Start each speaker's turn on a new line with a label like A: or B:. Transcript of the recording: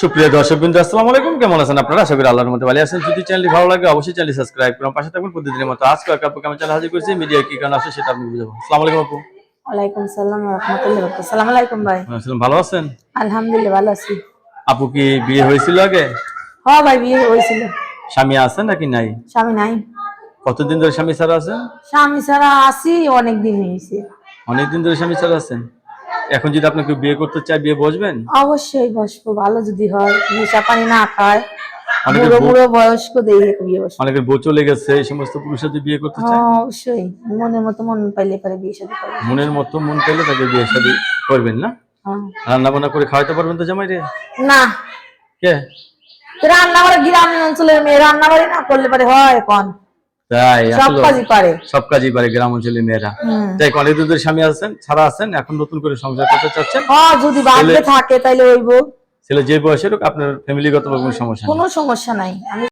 A: সুপ্রিয় দর্শকবৃন্দ, আসসালামু আলাইকুম। কেমন আছেন আপনারা? আশা করি আল্লাহর মধ্যে ভালো আছেন। যদি চ্যানেলটি ভালো লাগে অবশ্যই চ্যানেলটি সাবস্ক্রাইব করুন, পাশে থাকবেন প্রতিদিনের মতো। আজকে আপু কেমন চ্যানেল হাজির করেছি, মিডিয়া কি কারণে আসে সেটা আপনি বুঝাবো। আসসালামু আলাইকুম আপু।
B: ওয়ালাইকুম সালাম ওয়া রাহমাতুল্লাহি ওয়া বারাকাতুহু। আসসালামু আলাইকুম ভাই।
A: আসসালাম, ভালো আছেন?
B: আলহামদুলিল্লাহ ভালো আছি।
A: আপু কি বিয়ে হয়েছিল আগে?
B: হ্যাঁ ভাই, বিয়ে হয়েছিল।
A: স্বামী আছেন নাকি নাই?
B: স্বামী নাই।
A: কতদিন ধরে স্বামী ছাড়া আছেন?
B: স্বামী ছাড়া আছি অনেক দিন হয়েছে।
A: অনেকদিন ধরে স্বামী ছাড়া আছেন। এখন যদি আপনাকে বিয়ে করতে চায়, বিয়ে বসবেন?
B: অবশ্যই বসবো, ভালো যদি হয়, নেশা পানি না খায়,
A: অনেকের
B: বুড়ো
A: বউ,
B: বুড়ো বয়স্ক দিয়ে বিয়ে বসবো।
A: অনেকের বউ চলে গেছে, এই সমস্ত পুরুষ যদি বিয়ে করতে চায়?
B: হ্যাঁ অবশ্যই, মনের মতো মন পাইলে পরে বিয়ে শাদী করবো।
A: মনের মতো মন পেলে তাকে বিয়ে শাদী করবেন না?
B: হ্যাঁ।
A: রান্না বান্না করে খাওয়াইতে পারবেন তো জামাই রে?
B: না,
A: কে?
B: রান্না করে গ্রাম অঞ্চলের মেয়ে রান্না বাড়ি না করলে পরে হয় কোন?
A: তাই?
B: সব
A: আসলে
B: কাজই পারে।
A: সব কাজই পারে গ্রাম অঞ্চলের মেয়েরা। তাই অনেক দিন স্বামী আছেন, ছাড়া আছেন, এখন নতুন করে সংসার করতে চাচ্ছেন।
B: হ্যাঁ, যদি ভাগ্যে থাকে তাইলে হইব।
A: ছেলে যে বয়সের হোক, আপনার ফ্যামিলিগত কোনো সমস্যা নেই।
B: কোনো সমস্যা নাই। আমি